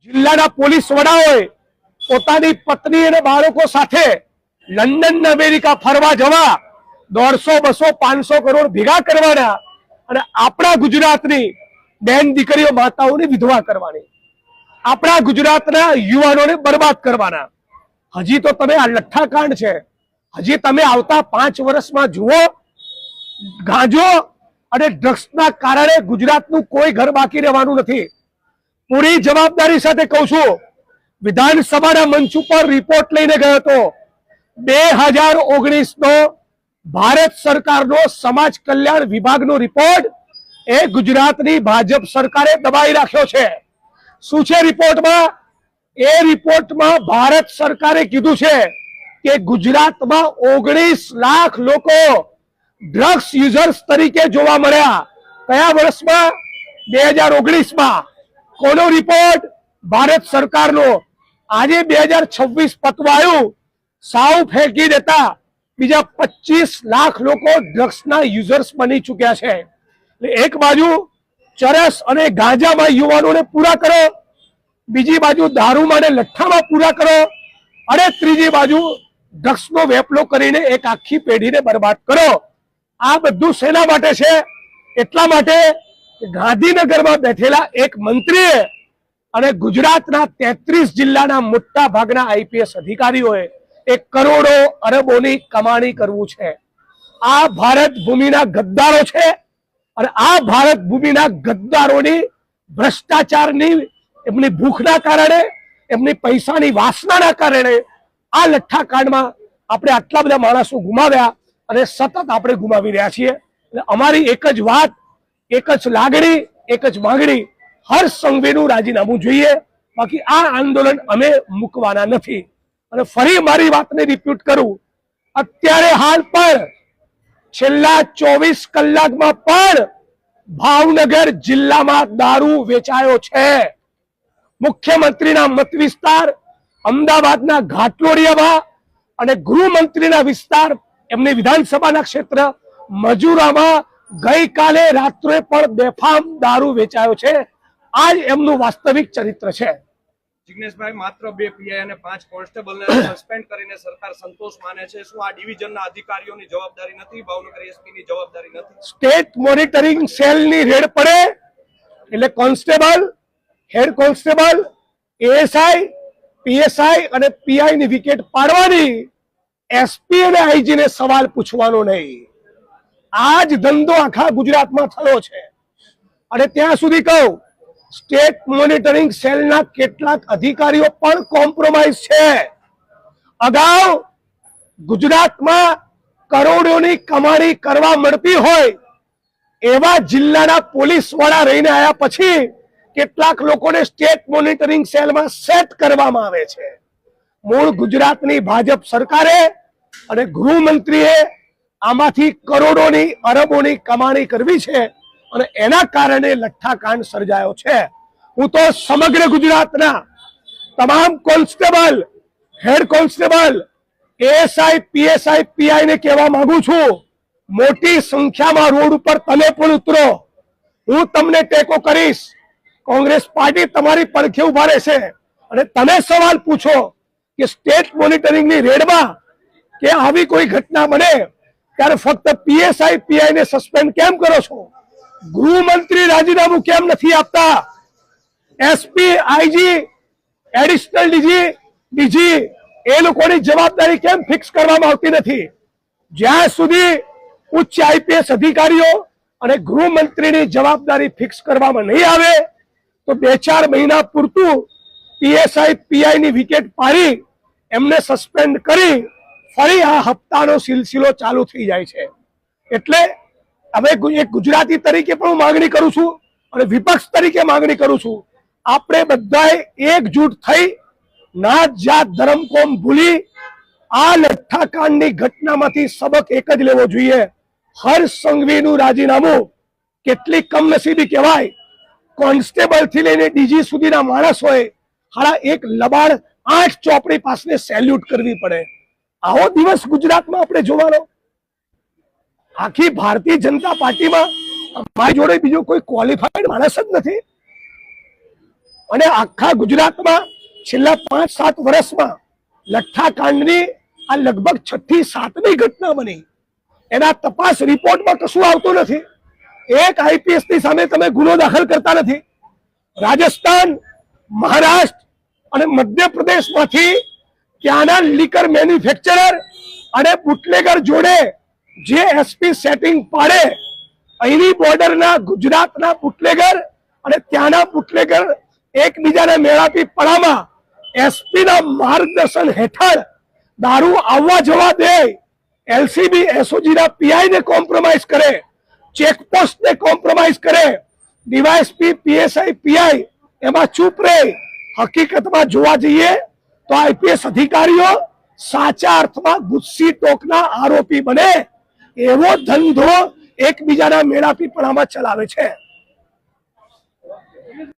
જિલ્લાના પોલીસ વડાઓએ પોતાની પત્ની અને બાળકો સાથે લંડન ને અમેરિકા ફરવા જવા 150, 200, 500 કરોડ ભેગા કરવાના અને આપણા ગુજરાતની બેન દીકરીઓ માતાઓને વિધવા કરવાની, આપણા ગુજરાતના યુવાનોને બરબાદ કરવાના. હજી તો તમે આ લઠ્ઠાકાંડ છે. હજી તમે આવતા 5 વર્ષમાં જુઓ, ગાંજો અને ડ્રગ્સના કારણે ગુજરાતનું કોઈ ઘર બાકી રહેવાનું નથી. પૂરી જવાબદારી સાથે કહું છું, વિધાનસભાના મંચ ઉપર રિપોર્ટ લઈને ગયો હતો. 2019 નો ભારત સરકારનો સમાજ કલ્યાણ વિભાગનો રિપોર્ટ એ ગુજરાતની ભાજપ સરકારે દબાઈ રાખ્યો છે. શું છે રિપોર્ટમાં? એ રિપોર્ટમાં ભારત સરકારે કીધું છે કે ગુજરાતમાં 19 લાખ લોકો ડ્રગ્સ યુઝર્સ તરીકે જોવા મળ્યા. કયા વર્ષમાં? 2019માં. કોનો રિપોર્ટ? ભારત સરકારનો. આજે 2026 પતવાયું, સાવ ફેંકી દેતા બીજા 25 લાખ લોકો ડ્રગ્સના યુઝર્સ બની ચૂક્યા છે. એક બાજુ ચરસ અને ગાંજામાં યુવાનોને પૂરા કરો, બીજી બાજુ દારૂમાં અને લઠ્ઠામાં પૂરા કરો, અને ત્રીજી બાજુ ડ્રગ્સનો વેપલો કરીને એક આખી પેઢીને બરબાદ કરો. આ બધું શેના માટે છે? એટલા માટે ગાંધીનગરમાં બેઠેલા એક મંત્રીએ અને ગુજરાતના 33 જિલ્લાના મોટા ભાગના આઈપીએસ અધિકારીઓએ એક કરોડો અરબોની કમાણી કરવું છે. આ ભારત ભૂમિના ગદ્દારો છે અને આ ભારત ભૂમિના ગદ્દારોની ભ્રષ્ટાચારની, એમની ભૂખના કારણે, એમની પૈસાની વાસનાના કારણે આ લઠ્ઠાકાંડમાં આપણે આટલા બધા માણસો ગુમાવ્યા અને સતત આપણે ગુમાવી રહ્યા છીએ. એટલે અમારી એક જ વાત, એક જ લાગણી, એક જ માંગણી, હર્ષ સંઘવીનું રાજીનામું જોઈએ. બાકી આ આંદોલન અમે મૂકવાના નથી. અને ફરી મારી વાતને રિપીટ કરું, અત્યારે હાલ પર છેલ્લા 24 કલાકમાં પણ ભાવનગર જિલ્લામાં દારૂ વેચાયો છે. મુખ્યમંત્રીના મત વિસ્તાર અમદાવાદના ઘાટલોડિયામાં અને ગૃહમંત્રીના વિસ્તાર, એમની વિધાનસભાના ક્ષેત્ર મજૂરામાં ગઈકાલે રાત્રે પણ બેફામ દારૂ વેચાયો છે. આ એમનું વાસ્તવિક ચરિત્ર છે. જિગ્નેશભાઈ, માત્ર 2 પીઆઈ અને 5 કોન્સ્ટેબલને સસ્પેન્ડ કરીને સરકાર સંતોષ માને છે. શું આ ડિવિઝનના અધિકારીઓની જવાબદારી નથી? ભાવનગર એસપીની જવાબદારી નથી? સ્ટેટ મોનિટરિંગ સેલની રેડ પડે એટલે constable, head constable, ASI, PSI અને પીઆઈ ની વિકેટ પાડવાની, એસપી અને આઈજી ને સવાલ પૂછવાનો નહીં. આ જ ધંધો આખા ગુજરાતમાં થયો છે. અને ત્યાં સુધી કહું, સ્ટેટ મોનિટરિંગ સેલના કેટલાક અધિકારીઓ પણ કોમ્પ્રોમાઇઝ છે. અગાઉ ગુજરાતમાં કરોડોની કમાણી કરવા મળતી હોય એવા જિલ્લાના પોલીસ વડા રહીને આવ્યા પછી કેટલાક લોકોને સ્ટેટ મોનિટરિંગ સેલમાં સેટ કરવામાં આવે છે. મૂળ ગુજરાતની ભાજપ સરકારે અને ગૃહમંત્રીએ આમાંથી કરોડોની, અરબોની કમાણી કરવી છે અને એના કારણે લઠ્ઠાકાંડ સર્જાયો છે. હું તો સમગ્ર ગુજરાતના તમામ constable, head constable, ASI, PSI, PI ને કહેવા માંગુ છું, મોટી સંખ્યામાં રોડ ઉપર તમે પણ ઉતરો. હું તમને ટેકો કરીશ. કોંગ્રેસ પાર્ટી તમારી પડખે ઉભા રહેશે અને તમે સવાલ પૂછો કે સ્ટેટ મોનિટરિંગની રેડમાં કે આવી કોઈ ઘટના બને ત્યારે ફક્ત પીએસઆઈ, પીઆઈ ને સસ્પેન્ડ કેમ કરો છો? ગૃહમંત્રી રાજીનામું કેમ નથી આપતા? એસપી, આઈજી, એડિશનલ ડીજી એ લોકોની જવાબદારી કેમ ફિક્સ કરવામાં આવતી નથી? જ્યાં સુધી ઉચ્ચ આઈપીએસ અધિકારીઓ અને ગૃહમંત્રીની જવાબદારી ફિક્સ કરવામાં નહીં આવે તો 2-4 મહિના પૂરતું પીએસઆઈ, પીઆઈ ની વિકેટ પાડી એમને સસ્પેન્ડ કરી ફરી આ હપ્તાનો સિલસિલો ચાલુ થઈ જાય છે. એટલે હવે એક ગુજરાતી તરીકે પણ હું માંગણી કરું છું અને વિપક્ષ તરીકે માંગણી કરું છું, આપણે બધાએ એકજૂટ થઈ નાત, જાત, ધર્મ, કોમ ભૂલી આ લઠ્ઠાકાંડની ઘટનામાંથી સબક એક જ લેવો જોઈએ. હર્ષ સંઘવીનું રાજીનામું કેટલી કમનસીબી કહેવાય. કોન્સ્ટેબલ થી લઈને ડીજી સુધીના માણસોએ હારા એક લબાડ 8 ચોપડી પાસને સેલ્યુટ કરવી પડે. આવો દિવસ ગુજરાતમાં આપણે જોવાનો? આખી ભારતીય જનતા પાર્ટીમાં અમારી જોડે બીજો કોઈ ક્વોલિફાઈડ માણસ જ નથી. અને આખા ગુજરાતમાં છેલ્લા 5-7 વર્ષમાં લઠ્ઠાકાંડની આ લગભગ 6 થી 7મી ઘટના બની. એના તપાસ રિપોર્ટમાં કશું આવતું નથી. એક આઈપીએસ ની સામે તમે ગુનો દાખલ કરતા નથી. રાજસ્થાન, મહારાષ્ટ્ર અને મધ્યપ્રદેશમાંથી ત્યાંના લીકર મેન્યુફેક્ચરર અને બુટલેગર જોડે જે એસપી સેટિંગ પાડે, અહીંની બોર્ડરના ગુજરાતના બુટલેગર અને ત્યાંના બુટલેગર એકબીજાને મેળાપી પડામાં એસપી ના માર્ગદર્શન હેઠળ દારૂ આવવા જવા દે, એલસીબી એસઓજી ના પીઆઈ ને કોમ્પ્રોમાઇઝ કરે, ચેકપોસ્ટ ને કોમ્પ્રોમાઇઝ કરે, ડીવાયએસપી પીએસઆઈ પીઆઈ એમાં ચૂપ રહે. હકીકતમાં જોવા જઈએ તો આઈપીએસ અધિકારીઓ સાચા અર્થમાં ગુસ્સી ટોકના આરોપી બને એવો ધંધો એકબીજાના મેળાપીપણામાં ચલાવે છે.